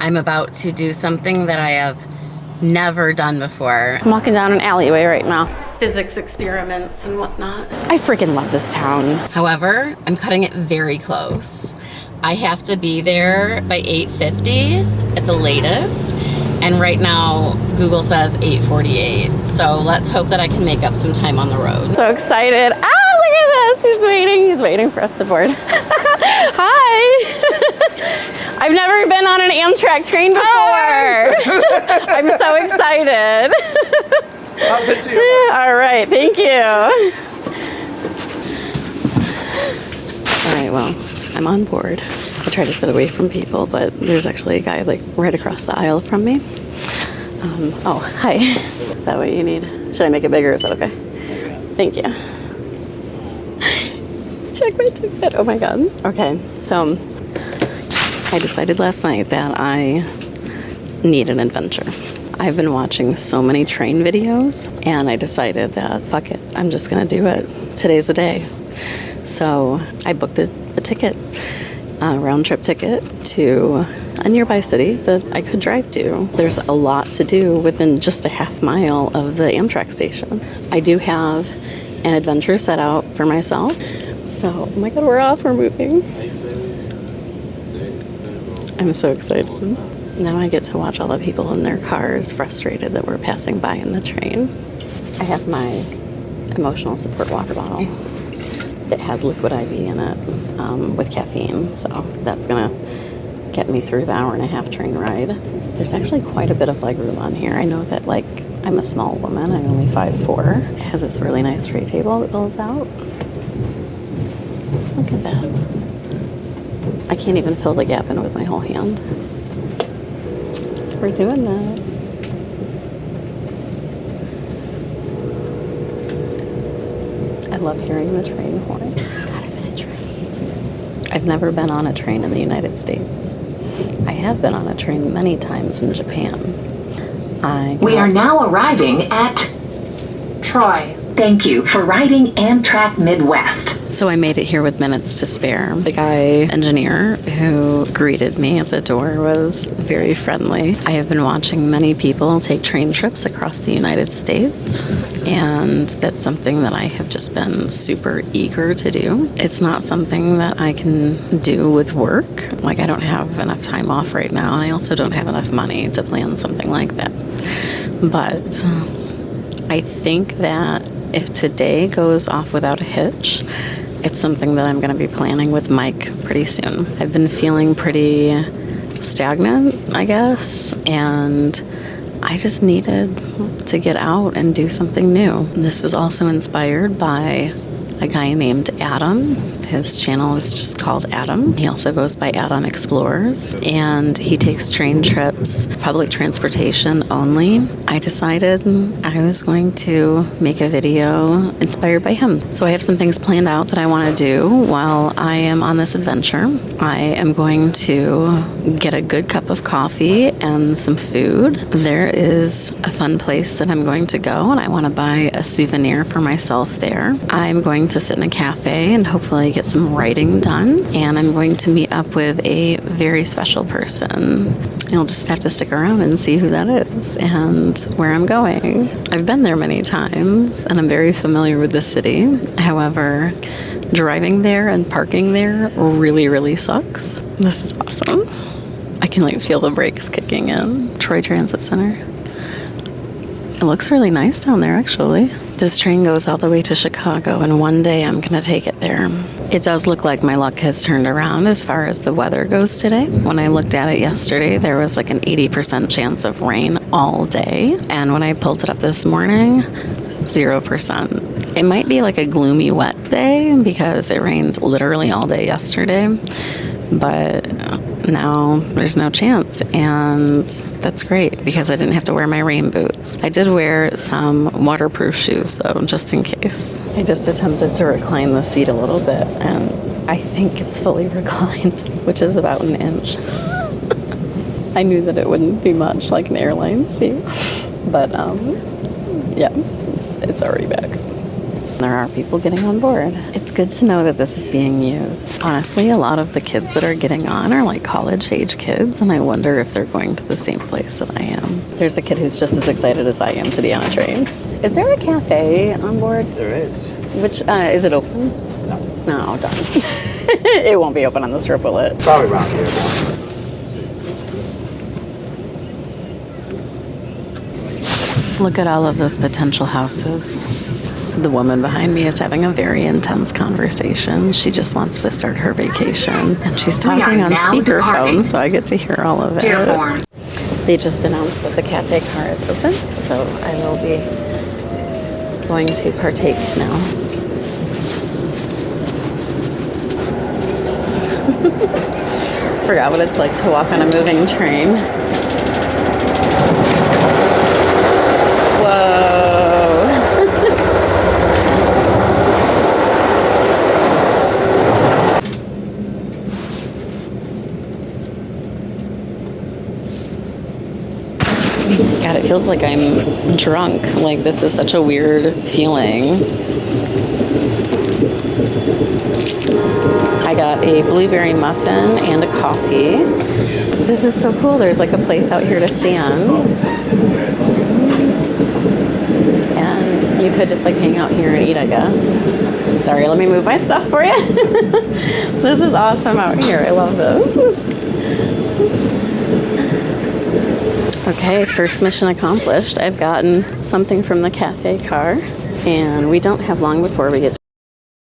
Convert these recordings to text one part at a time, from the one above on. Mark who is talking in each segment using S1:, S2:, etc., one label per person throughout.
S1: I'm about to do something that I have never done before.
S2: I'm walking down an alleyway right now. Physics experiments and whatnot. I freaking love this town.
S1: However, I'm cutting it very close. I have to be there by 8:50 at the latest. And right now, Google says 8:48. So let's hope that I can make up some time on the road.
S2: So excited. Ah, look at this. He's waiting. He's waiting for us to board. Hi. I've never been on an Amtrak train before. I'm so excited. All right, thank you. All right, well, I'm on board. I try to sit away from people, but there's actually a guy like right across the aisle from me. Oh, hi. Is that what you need? Should I make it bigger? Is that okay? Thank you. Check my ticket. Oh my God. Okay, so I decided last night that I need an adventure. I've been watching so many train videos, and I decided that, fuck it, I'm just gonna do it. Today's the day. So I booked a ticket, a round trip ticket to a nearby city that I could drive to. There's a lot to do within just a half mile of the Amtrak station. I do have an adventure set out for myself. So, oh my God, we're off, we're moving. I'm so excited. Now I get to watch all the people in their cars frustrated that we're passing by in the train. I have my emotional support water bottle that has liquid IV in it with caffeine. So that's gonna get me through the hour and a half train ride. There's actually quite a bit of leg room on here. I know that like I'm a small woman, I'm only 5'4". It has this really nice tray table that builds out. Look at that. I can't even fill the gap in with my whole hand. We're doing this. I love hearing the train horn. God, I'm in a train. I've never been on a train in the United States. I have been on a train many times in Japan. We are now arriving at Troy. Thank you for riding Amtrak Midwest. So I made it here with minutes to spare. The guy engineer who greeted me at the door was very friendly. I have been watching many people take train trips across the United States, and that's something that I have just been super eager to do. It's not something that I can do with work. Like, I don't have enough time off right now, and I also don't have enough money to plan something like that. But I think that if today goes off without a hitch, it's something that I'm going to be planning with Mike pretty soon. I've been feeling pretty stagnant, I guess, and I just needed to get out and do something new. This was also inspired by a guy named Adam. His channel is just called Adam. He also goes by Adam Explores, and he takes train trips, public transportation only. I decided I was going to make a video inspired by him. So I have some things planned out that I want to do while I am on this adventure. I am going to get a good cup of coffee and some food. There is a fun place that I'm going to go, and I want to buy a souvenir for myself there. I'm going to sit in a cafe and hopefully get some writing done, and I'm going to meet up with a very special person. You'll just have to stick around and see who that is and where I'm going. I've been there many times, and I'm very familiar with the city. However, driving there and parking there really, really sucks. This is awesome. I can like feel the brakes kicking in. Troy Transit Center. It looks really nice down there, actually. This train goes all the way to Chicago, and one day I'm going to take it there. It does look like my luck has turned around as far as the weather goes today. When I looked at it yesterday, there was like an 80% chance of rain all day. And when I pulled it up this morning, 0%. It might be like a gloomy, wet day because it rained literally all day yesterday. But now there's no chance, and that's great because I didn't have to wear my rain boots. I did wear some waterproof shoes though, just in case. I just attempted to recline the seat a little bit, and I think it's fully reclined, which is about an inch. I knew that it wouldn't be much like an airline seat, but yeah, it's already back. There are people getting on board. It's good to know that this is being used. Honestly, a lot of the kids that are getting on are like college-age kids, and I wonder if they're going to the same place that I am. There's a kid who's just as excited as I am to be on a train. Is there a cafe on board?
S3: There is.
S2: Which, is it open?
S3: No.
S2: No, darn. It won't be open on this trip, will it?
S3: Probably around here.
S2: Look at all of those potential houses. The woman behind me is having a very intense conversation. She just wants to start her vacation. And she's talking on speakerphone, so I get to hear all of it. They just announced that the cafe car is open, so I will be going to partake now. Forgot what it's like to walk on a moving train. Whoa. God, it feels like I'm drunk. Like, this is such a weird feeling. I got a blueberry muffin and a coffee. This is so cool. There's like a place out here to stand. And you could just like hang out here and eat, I guess. Sorry, let me move my stuff for you. This is awesome out here. I love this. Okay, first mission accomplished. I've gotten something from the cafe car, and we don't have long before we get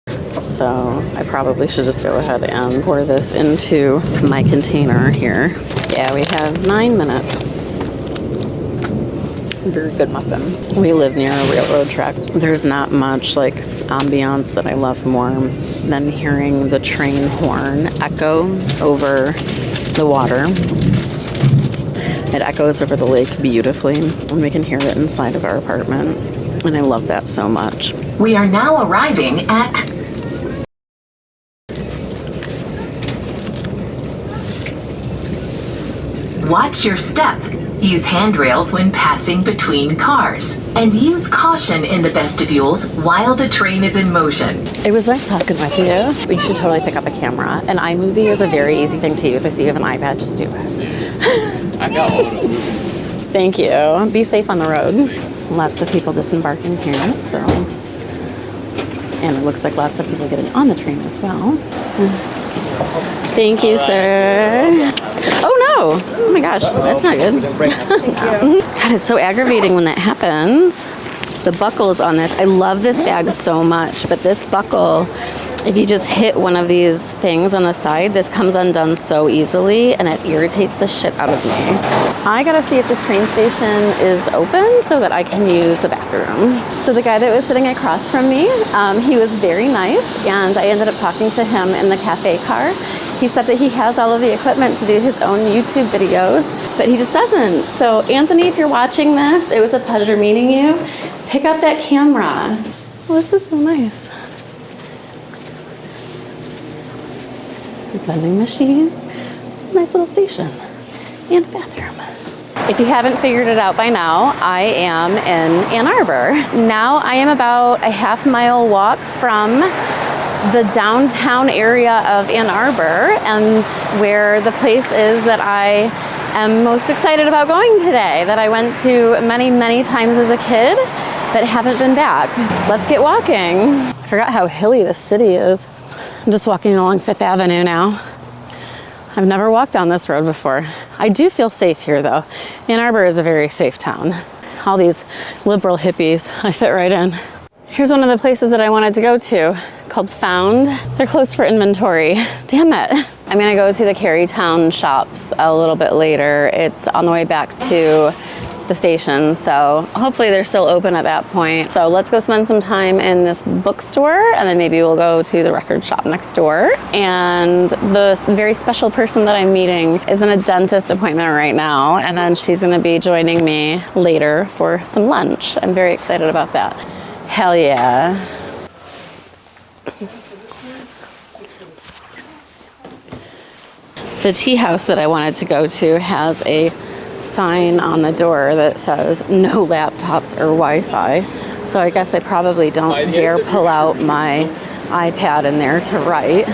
S2: to, so I probably should just go ahead and pour this into my container here. Yeah, we have 9 minutes. Very good muffin. We live near a railroad track. There's not much like ambiance that I love more than hearing the train horn echo over the water. It echoes over the lake beautifully, and we can hear it inside of our apartment, and I love that so much.
S4: We are now arriving at... Watch your step. Use handrails when passing between cars, and use caution in the vestibules while the train is in motion.
S2: It was nice talking with you. We should totally pick up a camera. An iMovie is a very easy thing to use. I see you have an iPad, just do it.
S3: I got one.
S2: Thank you. Be safe on the road. Lots of people disembarking here, so. And it looks like lots of people getting on the train as well. Thank you, sir. Oh no! Oh my gosh, that's not good. God, it's so aggravating when that happens. The buckles on this, I love this bag so much, but this buckle, if you just hit one of these things on the side, this comes undone so easily, and it irritates the shit out of me. I gotta see if this train station is open so that I can use the bathroom. So the guy that was sitting across from me, he was very nice, and I ended up talking to him in the cafe car. He said that he has all of the equipment to do his own YouTube videos, but he just doesn't. So Anthony, if you're watching this, it was a pleasure meeting you. Pick up that camera. Well, this is so nice. There's vending machines. It's a nice little station and a bathroom. If you haven't figured it out by now, I am in Ann Arbor. Now I am about a half-mile walk from the downtown area of Ann Arbor, and where the place is that I am most excited about going today, that I went to many, many times as a kid, but haven't been back. Let's get walking. I forgot how hilly this city is. I'm just walking along 5th Avenue now. I've never walked down this road before. I do feel safe here though. Ann Arbor is a very safe town. All these liberal hippies, I fit right in. Here's one of the places that I wanted to go to, called Found. They're closed for inventory. Damn it. I'm gonna go to the Carytown shops a little bit later. It's on the way back to the station, so hopefully they're still open at that point. So let's go spend some time in this bookstore, and then maybe we'll go to the record shop next door. And the very special person that I'm meeting is in a dentist appointment right now, and then she's gonna be joining me later for some lunch. I'm very excited about that. Hell yeah. The tea house that I wanted to go to has a sign on the door that says no laptops or Wi-Fi. So I guess I probably don't dare pull out my iPad in there to write.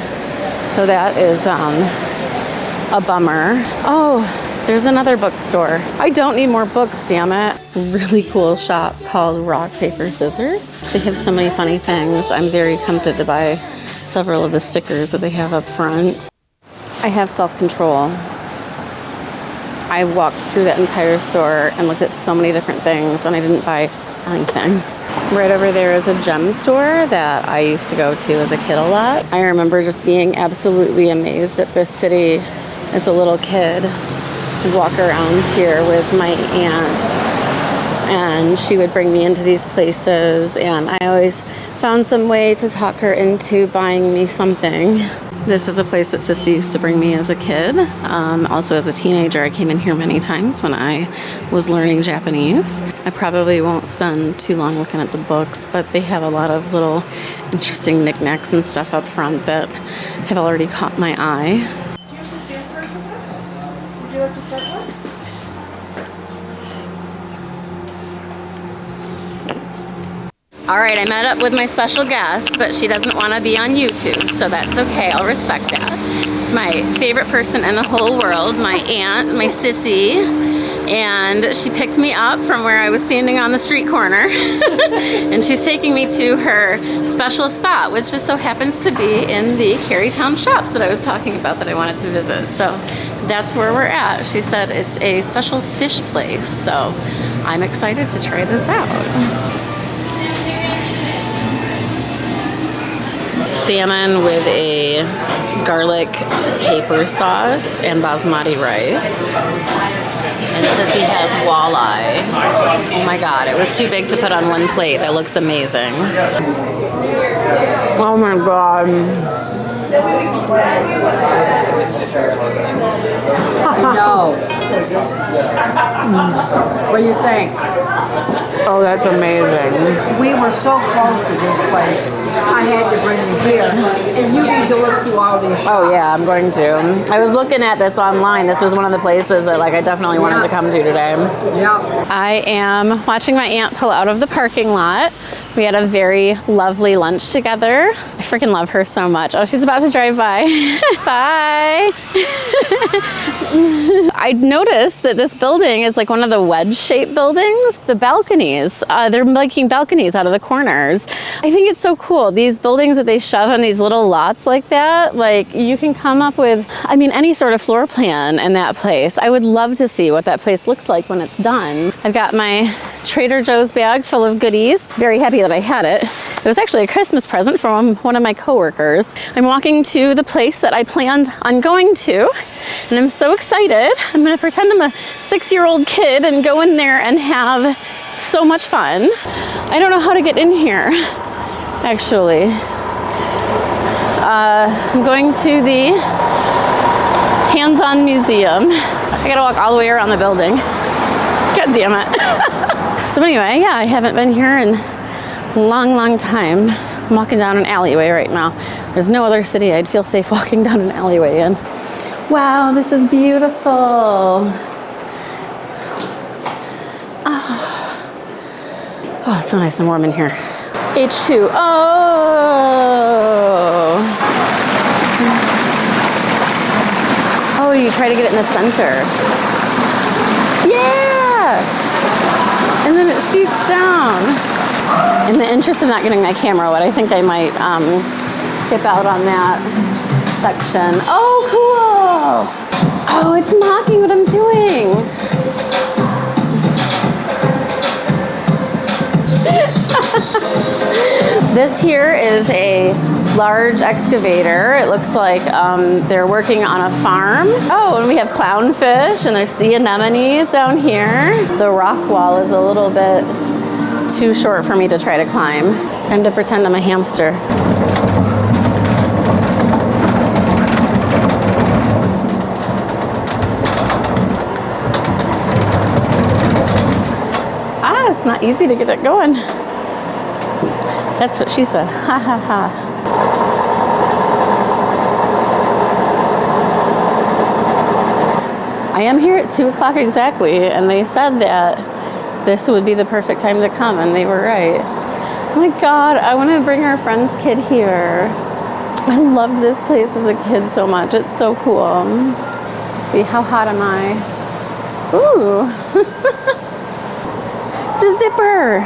S2: So that is a bummer. Oh, there's another bookstore. I don't need more books, damn it. Really cool shop called Rock, Paper, Scissors. They have so many funny things. I'm very tempted to buy several of the stickers that they have up front. I have self-control. I walked through that entire store and looked at so many different things, and I didn't buy anything. Right over there is a gem store that I used to go to as a kid a lot. I remember just being absolutely amazed at this city as a little kid. I'd walk around here with my aunt, and she would bring me into these places, and I always found some way to talk her into buying me something. This is a place that Sissy used to bring me as a kid. Also as a teenager, I came in here many times when I was learning Japanese. I probably won't spend too long looking at the books, but they have a lot of little interesting knickknacks and stuff up front that have already caught my eye.
S3: Do you have the stamp card for this? Would you like to start one?
S1: All right, I met up with my special guest, but she doesn't want to be on YouTube, so that's okay. I'll respect that. It's my favorite person in the whole world, my aunt, my sissy, and she picked me up from where I was standing on the street corner, and she's taking me to her special spot, which just so happens to be in the Carytown shops that I was talking about that I wanted to visit. So that's where we're at. She said it's a special fish place, so I'm excited to try this out. Salmon with a garlic caper sauce and basmati rice. And Sissy has walleye. Oh my god, it was too big to put on one plate. That looks amazing. Oh my god.
S5: I know. What do you think?
S1: Oh, that's amazing.
S5: We were so close to this place. I had to bring you here. And you need to look through all these shops.
S1: Oh yeah, I'm going to. I was looking at this online. This was one of the places that I definitely wanted to come to today.
S5: Yep.
S2: I am watching my aunt pull out of the parking lot. We had a very lovely lunch together. I freaking love her so much. Oh, she's about to drive by. Bye. I noticed that this building is like one of the wedge-shaped buildings. The balconies, they're making balconies out of the corners. I think it's so cool. These buildings that they shove on these little lots like that, like you can come up with, I mean, any sort of floor plan in that place. I would love to see what that place looks like when it's done. I've got my Trader Joe's bag full of goodies. Very happy that I had it. It was actually a Christmas present from one of my coworkers. I'm walking to the place that I planned on going to, and I'm so excited. I'm gonna pretend I'm a 6-year-old kid and go in there and have so much fun. I don't know how to get in here, actually. I'm going to the hands-on museum. I gotta walk all the way around the building. God damn it. So anyway, yeah, I haven't been here in a long time. I'm walking down an alleyway right now. There's no other city I'd feel safe walking down an alleyway in. Wow, this is beautiful. Oh, it's so nice and warm in here. H2O. Oh, you try to get it in the center. Yeah! And then it shoots down. In the interest of not getting my camera wet, I think I might skip out on that section. Oh, cool! Oh, it's mocking what I'm doing. This here is a large excavator. It looks like they're working on a farm. Oh, and we have clownfish and there's sea anemones down here. The rock wall is a little bit too short for me to try to climb. Time to pretend I'm a hamster. Ah, it's not easy to get it going. That's what she said. Ha ha ha. I am here at 2 o'clock exactly, and they said that this would be the perfect time to come, and they were right. Oh my God, I want to bring our friend's kid here. I loved this place as a kid so much. It's so cool. Let's see, how hot am I? Ooh. It's a zipper.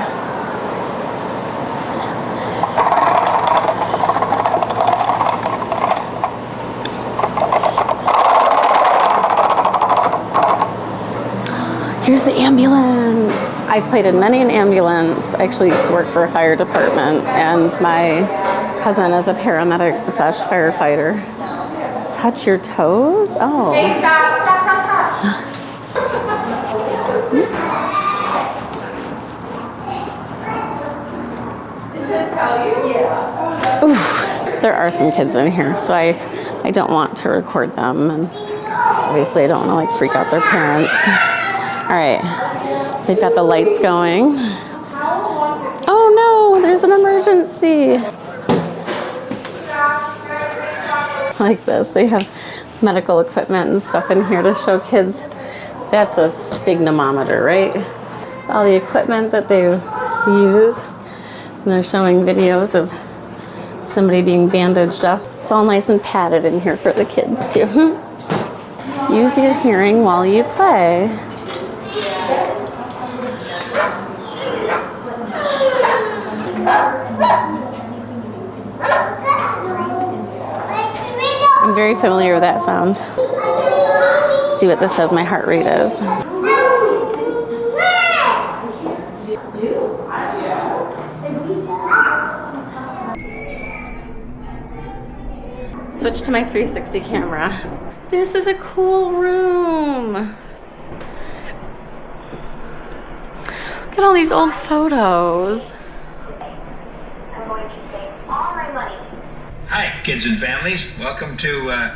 S2: Here's the ambulance. I've played in many an ambulance. I actually used to work for a fire department, and my cousin is a paramedic / firefighter. Touch your toes? Oh.
S3: Hey, stop.
S2: Oof. There are some kids in here, so I don't want to record them, and obviously I don't want to like freak out their parents. All right, they've got the lights going. Oh no, there's an emergency. Like this, they have medical equipment and stuff in here to show kids. That's a sphygmometer, right? All the equipment that they use. And they're showing videos of somebody being bandaged up. It's all nice and padded in here for the kids too. Use your hearing while you play. I'm very familiar with that sound. Let's see what this says my heart rate is. Switch to my 360 camera. This is a cool room. Look at all these old photos.
S6: I'm going to save all my money.
S7: Hi, kids and families. Welcome to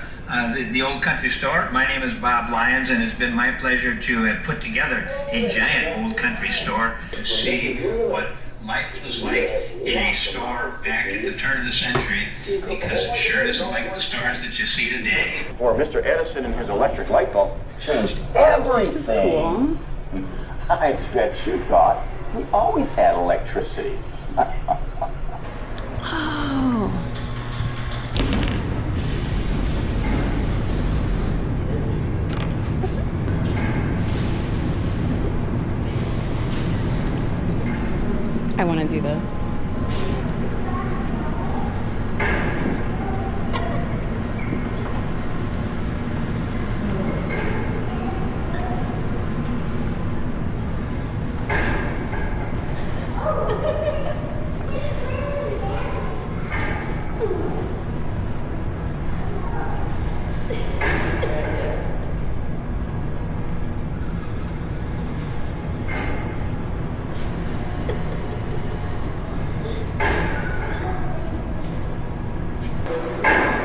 S7: the Old Country Store. My name is Bob Lyons, and it's been my pleasure to have put together a giant Old Country Store to see what life was like in a store back at the turn of the century, because it sure isn't like the stores that you see today.
S8: For Mr. Edison and his electric light bulb changed everything.
S2: This is cool.
S8: I bet you thought we always had electricity.
S2: Oh. I want to do this.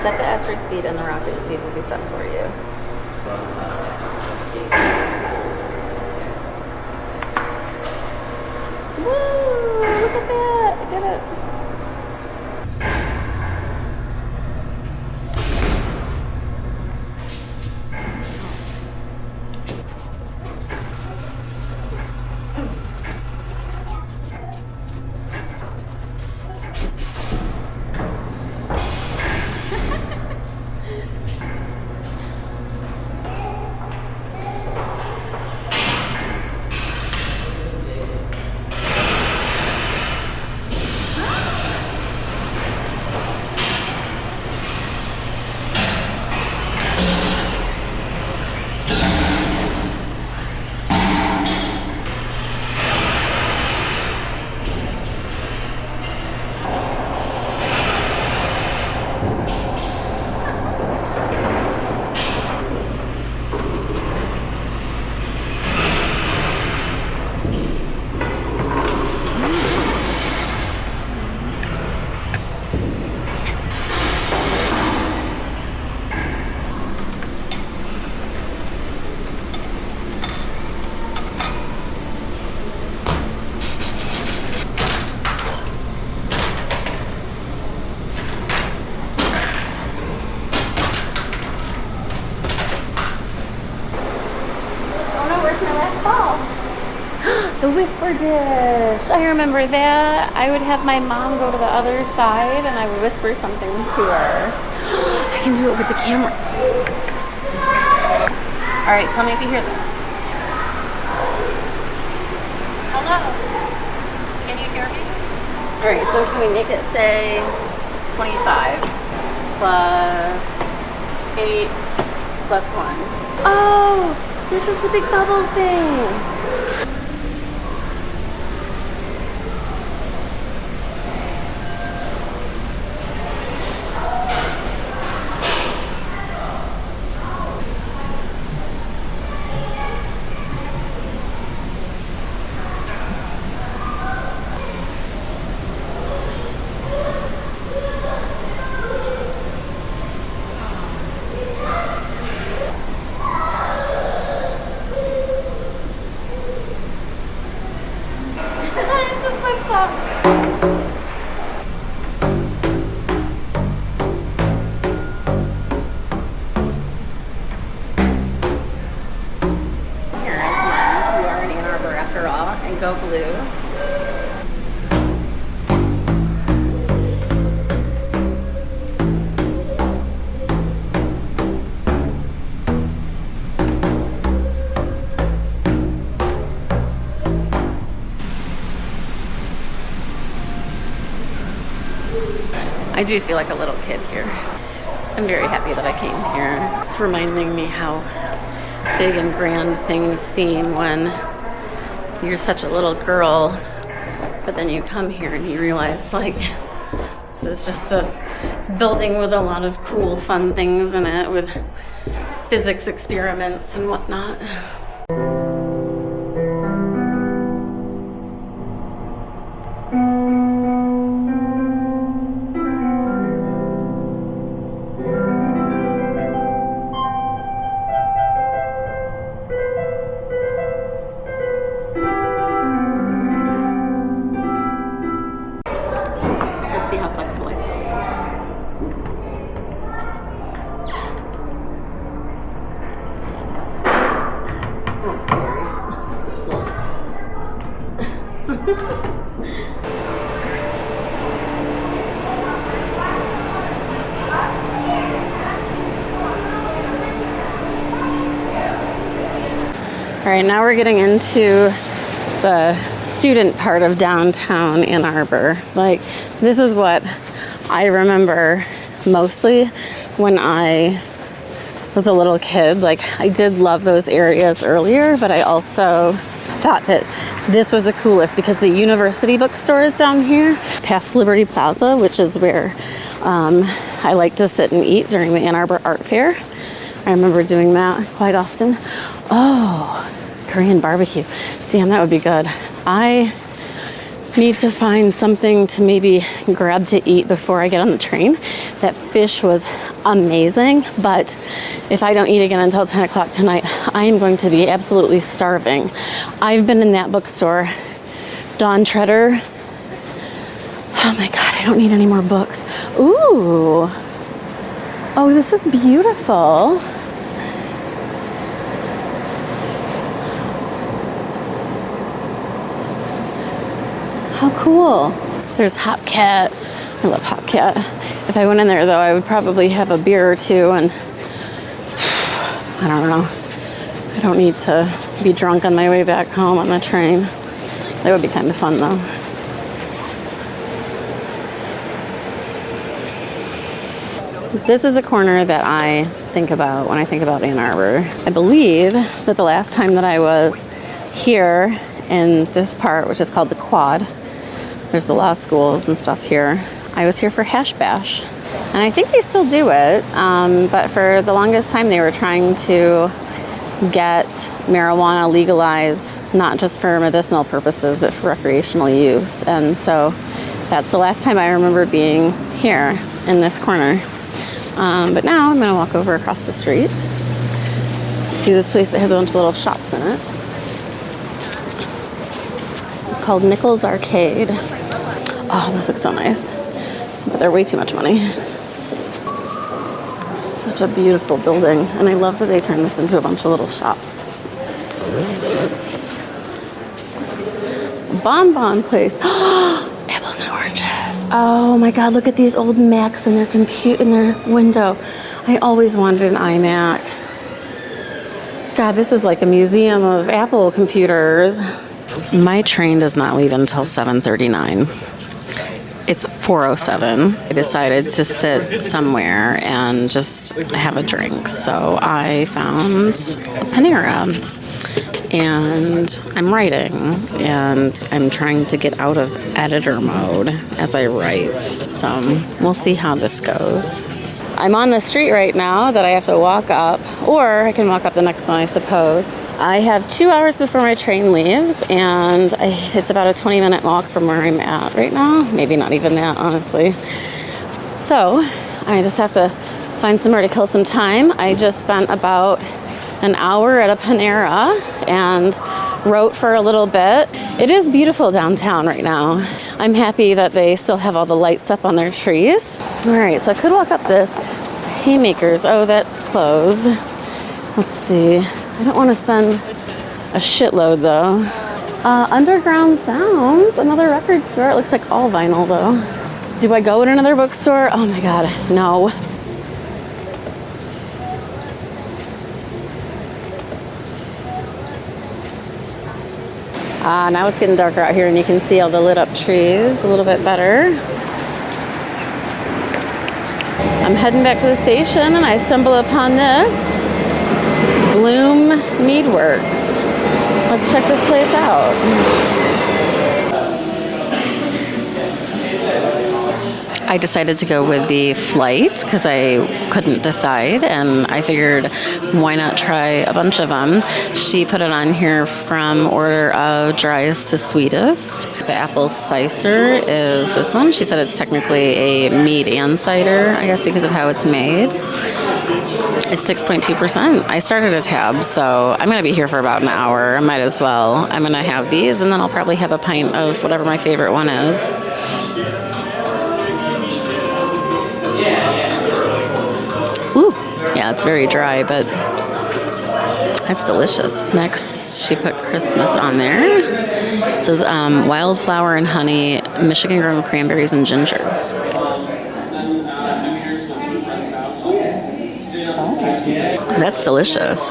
S2: Set the asteroid speed and the rocket speed will be set for you. Woo! Look at that! I did it! The whisper dish. I remember that. I would have my mom go to the other side and I would whisper something to her. I can do it with the camera. All right, tell me if you hear this. Hello. Can you hear me? All right, so can we make it say 25 plus 8 plus 1? Oh, this is the big bubble thing. Go blue. I do feel like a little kid here. I'm very happy that I came here. It's reminding me how big and grand things seem when you're such a little girl, but then you come here and you realize, like, this is just a building with a lot of cool, fun things in it, with physics experiments and whatnot. All right, now we're getting into the student part of downtown Ann Arbor. Like, this is what I remember mostly when I was a little kid. Like, I did love those areas earlier, but I also thought that this was the coolest because the university bookstore is down here past Liberty Plaza, which is where I like to sit and eat during the Ann Arbor Art Fair. I remember doing that quite often. Oh, Korean barbecue. Damn, that would be good. I need to find something to maybe grab to eat before I get on the train. That fish was amazing, but if I don't eat again until 10 o'clock tonight, I am going to be absolutely starving. I've been in that bookstore, Dawn Treader. Oh my God, I don't need any more books. Ooh. Oh, this is beautiful. How cool. There's Hopcat. I love Hopcat. If I went in there, though, I would probably have a beer or two, and I don't know. I don't need to be drunk on my way back home on the train. That would be kind of fun, though. This is the corner that I think about when I think about Ann Arbor. I believe that the last time that I was here in this part, which is called the Quad, there's the law schools and stuff here, I was here for Hash Bash. And I think they still do it, but for the longest time they were trying to get marijuana legalized, not just for medicinal purposes, but for recreational use. And so that's the last time I remember being here in this corner. But now I'm gonna walk over across the street to this place that has a bunch of little shops in it. It's called Nichols Arcade. Oh, those look so nice, but they're way too much money. Such a beautiful building, and I love that they turned this into a bunch of little shops. bonbon place. Apples and oranges. Oh my God, look at these old Macs in their window. I always wanted an iMac. God, this is like a museum of Apple computers. My train does not leave until 7:39. It's 4:07. I decided to sit somewhere and just have a drink. So I found Panera. And I'm writing, and I'm trying to get out of editor mode as I write. So we'll see how this goes. I'm on the street right now that I have to walk up, or I can walk up the next one, I suppose. I have 2 hours before my train leaves, and it's about a 20-minute walk from where I'm at right now. Maybe not even that, honestly. So I just have to find somewhere to kill some time. I just spent about an hour at a Panera and wrote for a little bit. It is beautiful downtown right now. I'm happy that they still have all the lights up on their trees. All right, so I could walk up this. There's Haymakers. Oh, that's closed. Let's see. I don't want to spend a shitload though. Underground Sounds, another record store. It looks like all vinyl though. Do I go in another bookstore? Oh my God, no. Now it's getting darker out here and you can see all the lit up trees a little bit better. I'm heading back to the station and I stumble upon this. Bloom Meadworks. Let's check this place out. I decided to go with the flight because I couldn't decide, and I figured why not try a bunch of them. She put it on here from order of driest to sweetest. The apple cider is this one. She said it's technically a mead and cider, I guess because of how it's made. It's 6.2%. I started a tab, so I'm going to be here for about an hour. I might as well. I'm going to have these, and then I'll probably have a pint of whatever my favorite one is. Ooh, yeah, it's very dry, but that's delicious. Next, she put Christmas on there. It says wildflower and honey, Michigan-grown cranberries and ginger. That's delicious.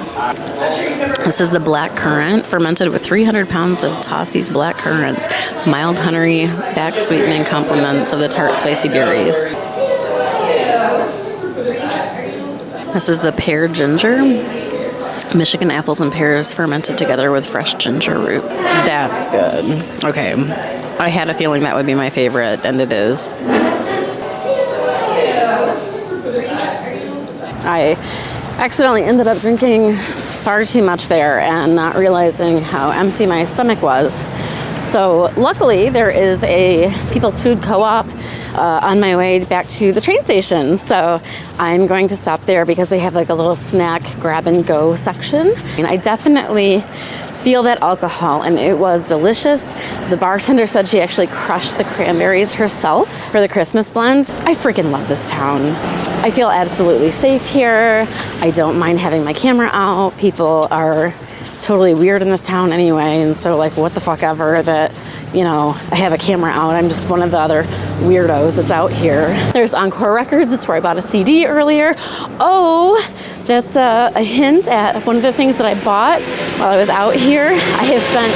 S2: This is the black currant, fermented with 300 pounds of Tossie's black currants, mild honey, back sweetening complements of the tart spicy berries. This is the pear ginger, Michigan apples and pears fermented together with fresh ginger root. That's good. Okay, I had a feeling that would be my favorite, and it is. I accidentally ended up drinking far too much there and not realizing how empty my stomach was. So luckily there is a People's Food Co-op on my way back to the train station. So I'm going to stop there because they have like a little snack grab and go section. And I definitely feel that alcohol, and it was delicious. The bartender said she actually crushed the cranberries herself for the Christmas blend. I freaking love this town. I feel absolutely safe here. I don't mind having my camera out. People are totally weird in this town anyway, and so like what the fuck ever that, you know, I have a camera out. I'm just one of the other weirdos that's out here. There's Encore Records. It's where I bought a CD earlier. Oh, that's a hint at one of the things that I bought while I was out here. I have spent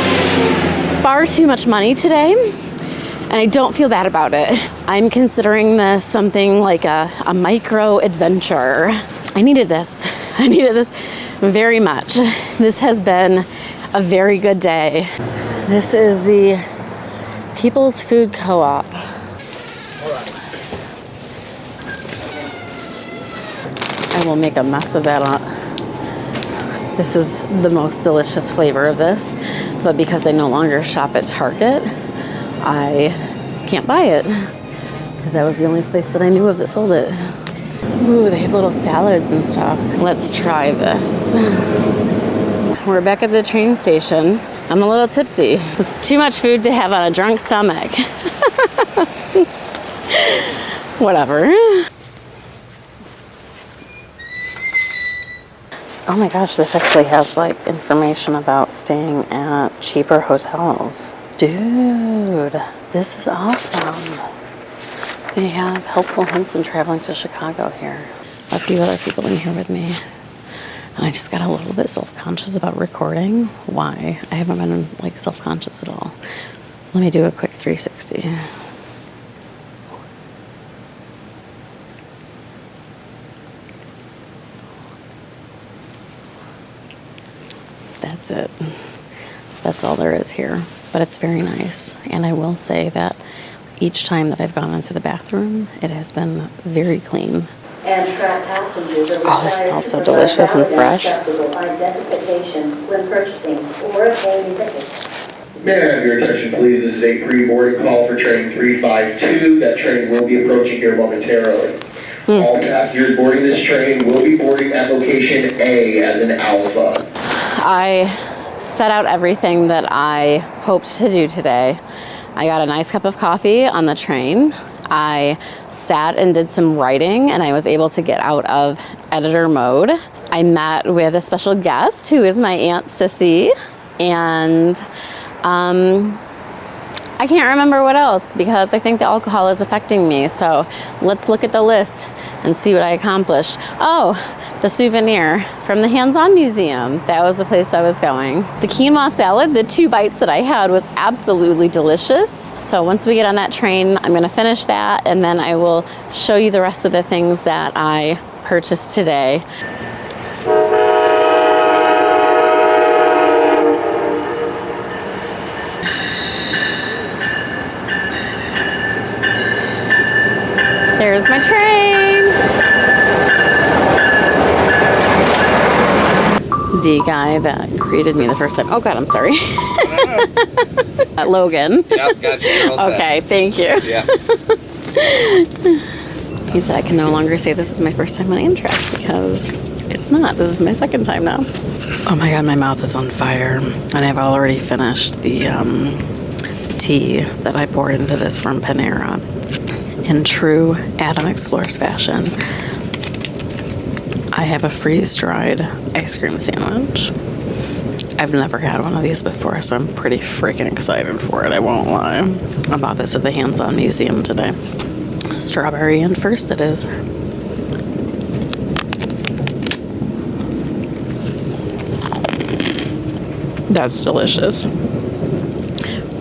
S2: far too much money today, and I don't feel bad about it. I'm considering this something like a micro-adventure. I needed this. I needed this very much. This has been a very good day. This is the People's Food Co-op. I will make a mess of that. This is the most delicious flavor of this, but because I no longer shop at Target, I can't buy it because that was the only place that I knew of that sold it. Ooh, they have little salads and stuff. Let's try this. We're back at the train station. I'm a little tipsy. It was too much food to have on a drunk stomach. Whatever. Oh my gosh, this actually has like information about staying at cheaper hotels. Dude, this is awesome. They have helpful hints when traveling to Chicago here. A few other people in here with me. And I just got a little bit self-conscious about recording. Why? I haven't been like self-conscious at all. Let me do a quick 360. That's it. That's all there is here. But it's very nice. And I will say that each time that I've gone into the bathroom, it has been very clean.
S9: Amtrak passengers are
S2: Oh, it smells so delicious and fresh.
S9: identification when purchasing or obtaining tickets.
S10: May I have your attention, please? This is a pre-boarding call for train 352. That train will be approaching here momentarily. All passengers boarding this train will be boarding at location A as in Alpha.
S2: I set out everything that I hoped to do today. I got a nice cup of coffee on the train. I sat and did some writing, and I was able to get out of editor mode. I met with a special guest who is my Aunt Sissy, and I can't remember what else because I think the alcohol is affecting me. So let's look at the list and see what I accomplished. Oh, the souvenir from the Hands-On Museum. That was the place I was going. The quinoa salad, the 2 bites that I had was absolutely delicious. So once we get on that train, I'm gonna finish that and then I will show you the rest of the things that I purchased today. There's my train. The guy that greeted me the first time. Oh God, I'm sorry. Logan.
S11: Yep, got you.
S2: Okay, thank you.
S11: Yeah.
S2: He said I can no longer say this is my first time on Amtrak because it's not. This is my second time now. Oh my God, my mouth is on fire. And I've already finished the tea that I poured into this from Panera. In true Adam Explores fashion, I have a freeze-dried ice cream sandwich. I've never had one of these before, so I'm pretty freaking excited for it, I won't lie. I bought this at the Hands-On Museum today. Strawberry and first it is. That's delicious.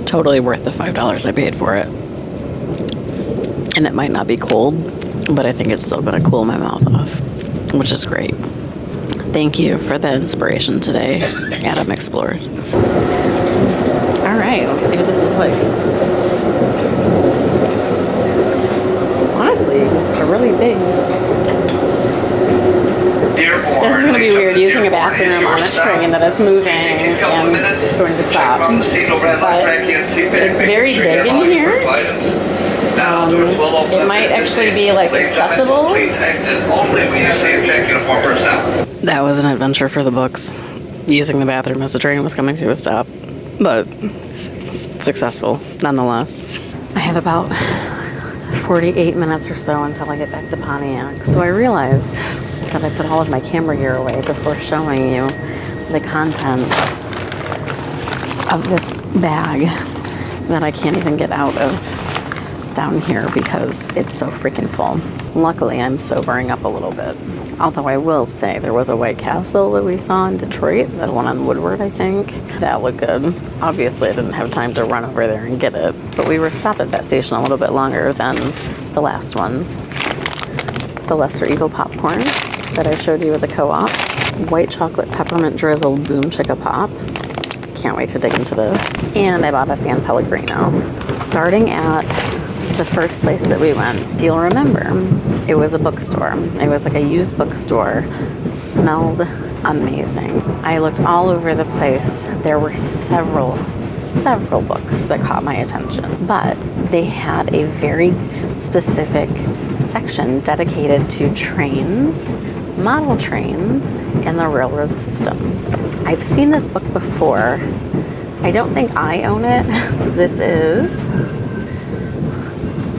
S2: Totally worth the $5 I paid for it. And it might not be cold, but I think it's still going to cool my mouth off, which is great. Thank you for the inspiration today, Adam Explores. All right, let's see what this is like. It's honestly a really big. This is going to be weird using a bathroom on a train that is moving and is going to stop. But it's very big in here. It might actually be like accessible. That was an adventure for the books. Using the bathroom as the train was coming to a stop, but successful nonetheless. I have about 48 minutes or so until I get back to Pontiac. So I realized that I put all of my camera gear away before showing you the contents of this bag that I can't even get out of down here because it's so freaking full. Luckily, I'm sobering up a little bit. Although I will say there was a White Castle that we saw in Detroit, that one on Woodward, I think. That looked good. Obviously, I didn't have time to run over there and get it, but we were stopped at that station a little bit longer than the last ones. The Lesser Eagle popcorn that I showed you at the co-op. White chocolate peppermint drizzled Boom Chicka Pop. Can't wait to dig into this. And I bought a San Pellegrino. Starting at the first place that we went, if you'll remember, it was a bookstore. It was like a used bookstore. It smelled amazing. I looked all over the place. There were several books that caught my attention, but they had a very specific section dedicated to trains, model trains, and the railroad system. I've seen this book before. I don't think I own it. This is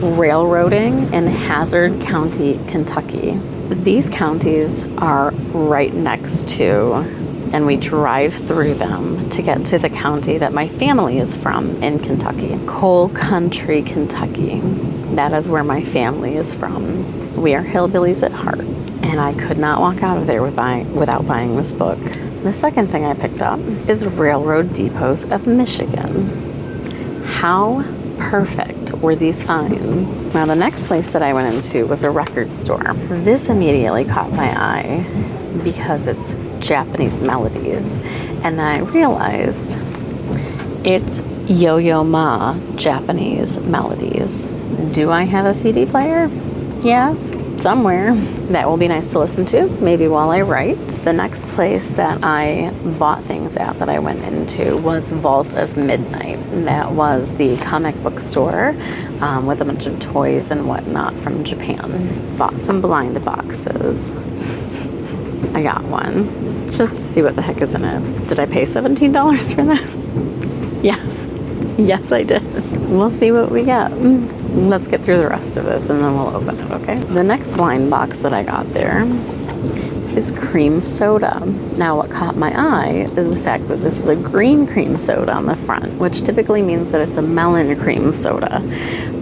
S2: Railroading in Hazard County, Kentucky. These counties are right next to and we drive through them to get to the county that my family is from in Kentucky. Coal Country, Kentucky. That is where my family is from. We are hillbillies at heart. And I could not walk out of there without buying this book. The second thing I picked up is Railroad Depots of Michigan. How perfect were these finds? Now, the next place that I went into was a record store. This immediately caught my eye because it's Japanese melodies. And then I realized it's Yo-Yo Ma Japanese melodies. Do I have a CD player? Yeah, somewhere. That will be nice to listen to, maybe while I write. The next place that I bought things at that I went into was Vault of Midnight. That was the comic book store with a bunch of toys and whatnot from Japan. Bought some blind boxes. I got one just to see what the heck is in it. Did I pay $17 for this? Yes. Yes, I did. We'll see what we get. Let's get through the rest of this and then we'll open it, okay? The next blind box that I got there is cream soda. Now, what caught my eye is the fact that this is a green cream soda on the front, which typically means that it's a melon cream soda,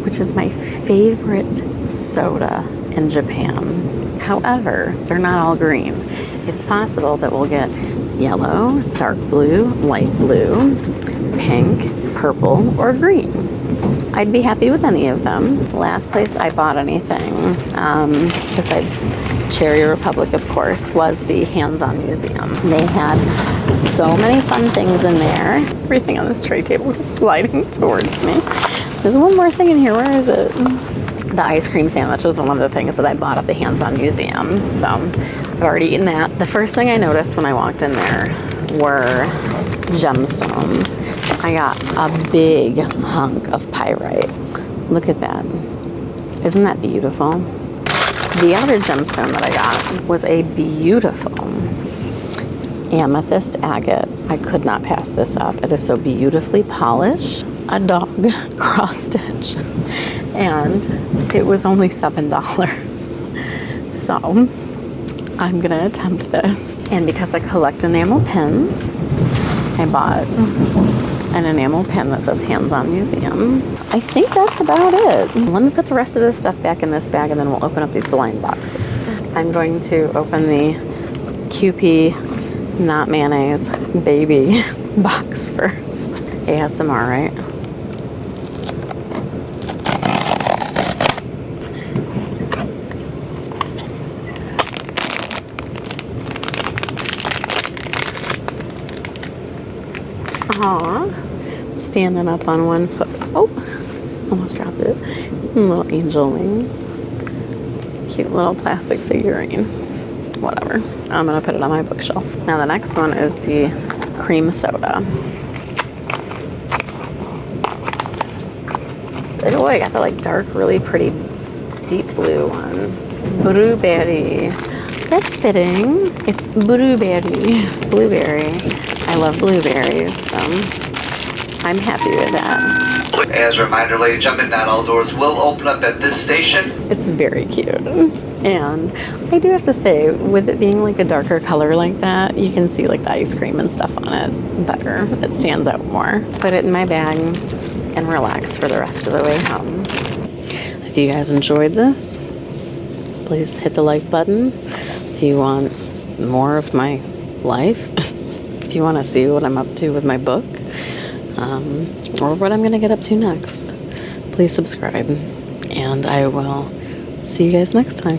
S2: which is my favorite soda in Japan. However, they're not all green. It's possible that we'll get yellow, dark blue, light blue, pink, purple, or green. I'd be happy with any of them. The last place I bought anything, besides Cherry Republic, of course, was the Hands-On Museum. They had so many fun things in there. Everything on this tray table is just sliding towards me. There's one more thing in here. Where is it? The ice cream sandwich was one of the things that I bought at the Hands-On Museum. So I've already eaten that. The first thing I noticed when I walked in there were gemstones. I got a big hunk of pyrite. Look at that. Isn't that beautiful? The other gemstone that I got was a beautiful amethyst agate. I could not pass this up. It is so beautifully polished. A dog cross stitch. And it was only $7. So I'm gonna attempt this. And because I collect enamel pins, I bought an enamel pin that says Hands-On Museum. I think that's about it. Let me put the rest of this stuff back in this bag and then we'll open up these blind boxes. I'm going to open the QP Not Mayonnaise Baby box first. ASMR, right? Aww, standing up on one foot. Oh, almost dropped it. Little angel wings. Cute little plastic figurine. Whatever. I'm gonna put it on my bookshelf. Now the next one is the cream soda. Oh, I got the like dark, really pretty deep blue one. Blueberry. That's fitting. It's blueberry. Blueberry. I love blueberries, so I'm happy with that.
S11: As a reminder, ladies and gentlemen, not all doors will open up at this station.
S2: It's very cute. And I do have to say, with it being like a darker color like that, you can see like the ice cream and stuff on it better. It stands out more. Put it in my bag and relax for the rest of the way home. If you guys enjoyed this, please hit the like button. If you want more of my life, if you want to see what I'm up to with my book, or what I'm going to get up to next, please subscribe. And I will see you guys next time.